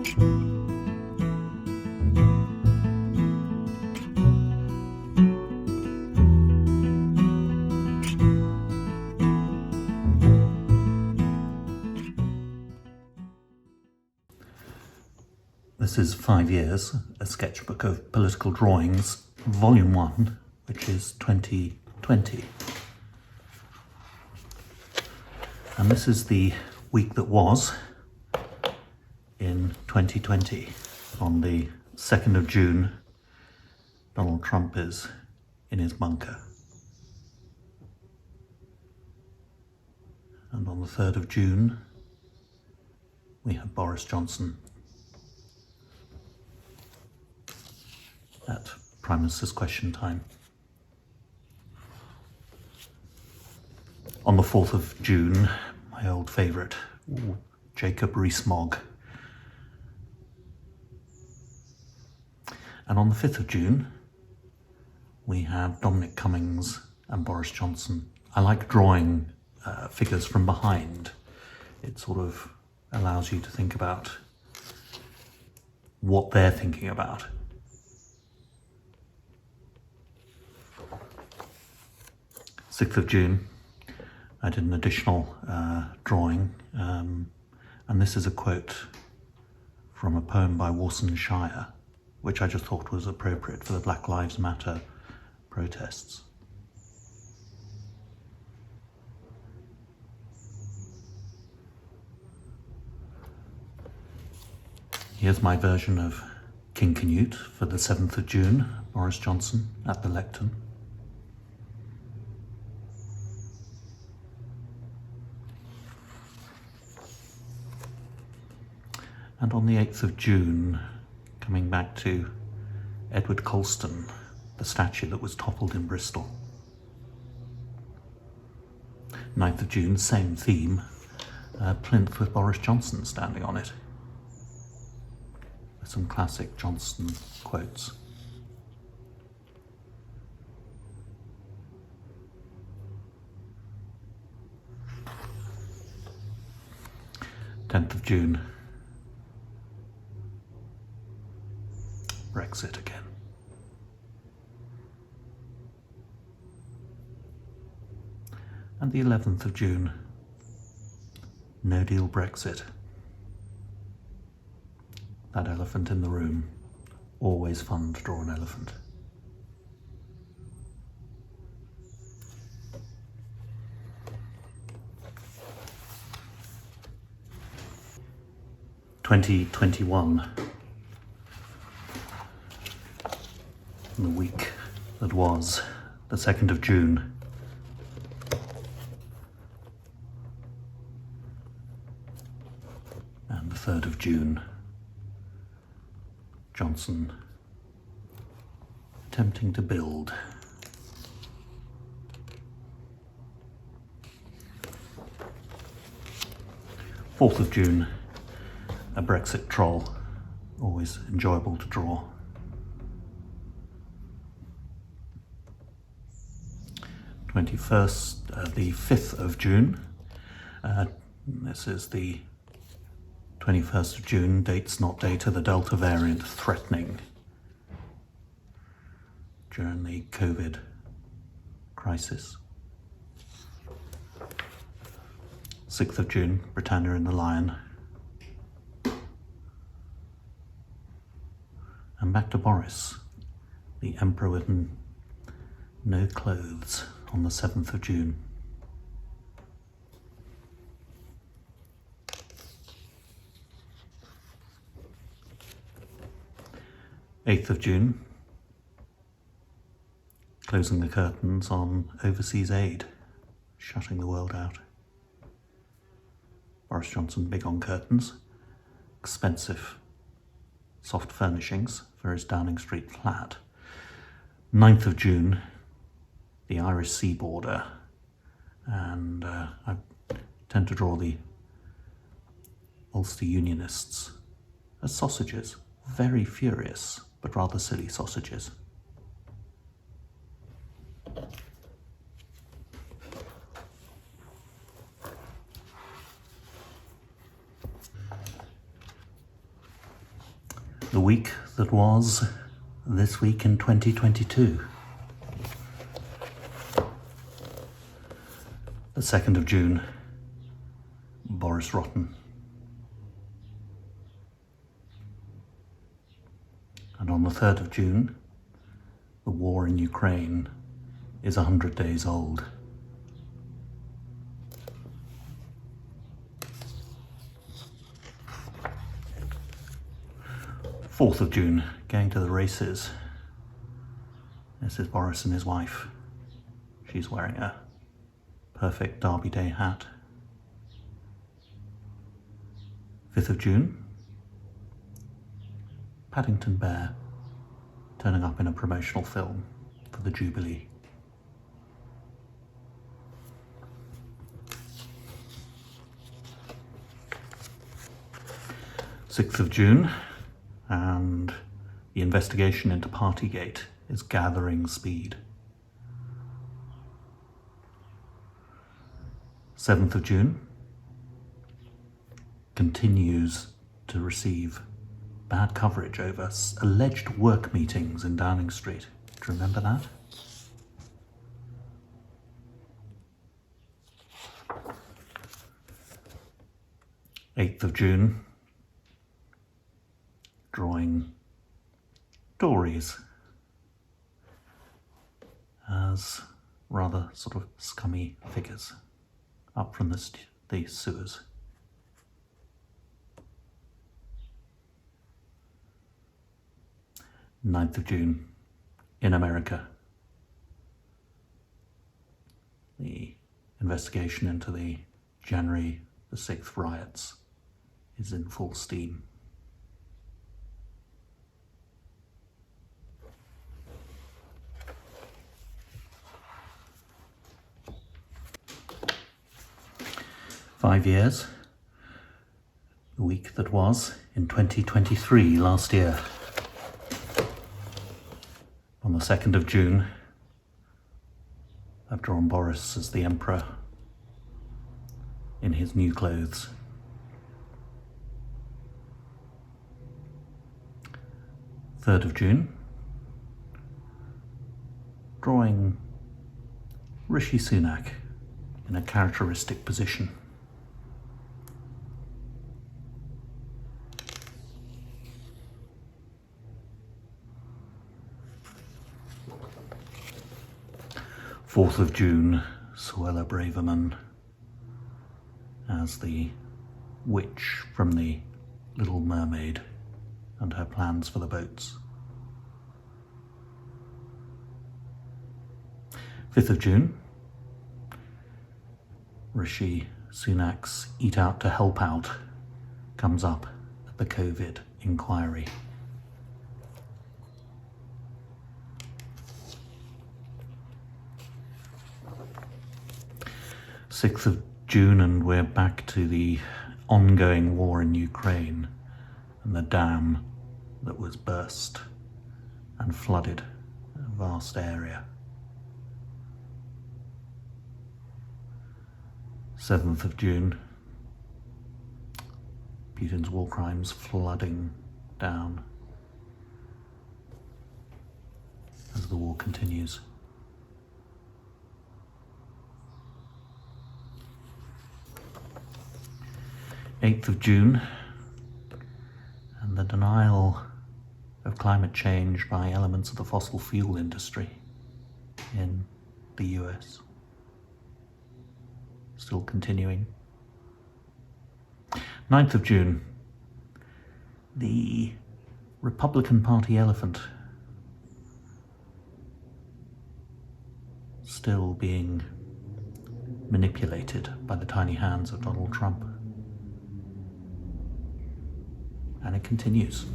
This is 5 years, a sketchbook of political drawings, volume 1, which is 2020. And this is the week that was in 2020. On the 2nd of June, Donald Trump is in his bunker. And on the 3rd of June, we have Boris Johnson at Prime Minister's Question Time. On the 4th of June, my old favourite, Jacob Rees-Mogg. And on the 5th of June, we have Dominic Cummings and Boris Johnson. I like drawing figures from behind. It sort of allows you to think about what they're thinking about. 6th of June, I did an additional drawing, and this is a quote from a poem by Warson Shire, which I just thought was appropriate for the Black Lives Matter protests. Here's my version of King Canute for the 7th of June, Boris Johnson at the lectern. And on the 8th of June, coming back to Edward Colston, the statue that was toppled in Bristol. 9th of June, same theme, plinth with Boris Johnson standing on it. With some classic Johnson quotes. "10th of June, Brexit again. And the 11th of June, no deal Brexit. That elephant in the room, always fun to draw an elephant. "2021. The week that was the 2nd of June. And the 3rd of June, Johnson attempting to build. "4th of June, a Brexit troll, always enjoyable to draw. The 5th of June. This is the 21st of June, dates not data, the Delta variant threatening during the COVID crisis. 6th of June, Britannia and the Lion. And back to Boris, the Emperor with no clothes, on the 7th of June. "8th of June, closing the curtains on overseas aid, shutting the world out. Boris Johnson big on curtains, expensive soft furnishings for his Downing Street flat. 9th of June, the Irish sea border, and I tend to draw the Ulster Unionists as sausages, very furious but rather silly sausages. The week that was this week in 2022. The 2nd of June, Boris Rotten. And on the 3rd of June, the war in Ukraine is 100 days old. Fourth of June, going to the races. This is Boris and his wife. She's wearing a perfect Derby Day hat. 5th of June, Paddington Bear turning up in a promotional film for the Jubilee. Sixth of June, and the investigation into Partygate is gathering speed. 7th of June continues to receive bad coverage over alleged work meetings in Downing Street. Do you remember that? Eighth of June, drawing Tories as rather sort of scummy figures up from the sewers. Ninth of June, in America, the investigation into the January the 6th riots is in full steam. Five years, the week that was in 2023, last year. On the 2nd of June, I've drawn Boris as the Emperor in his new clothes. 3rd of June, drawing Rishi Sunak in a characteristic position. 4th of June, Suella Braverman as the witch from the Little Mermaid and her plans for the boats. 5th of June, Rishi Sunak's Eat Out to Help Out comes up at the COVID inquiry. 6th of June, and we're back to the ongoing war in Ukraine and the dam that was burst and flooded a vast area. 7th of June, Putin's war crimes flooding down as the war continues. 8th of June, and the denial of climate change by elements of the fossil fuel industry in the US. Still continuing. 9th of June, the Republican Party elephant still being manipulated by the tiny hands of Donald Trump. And it continues.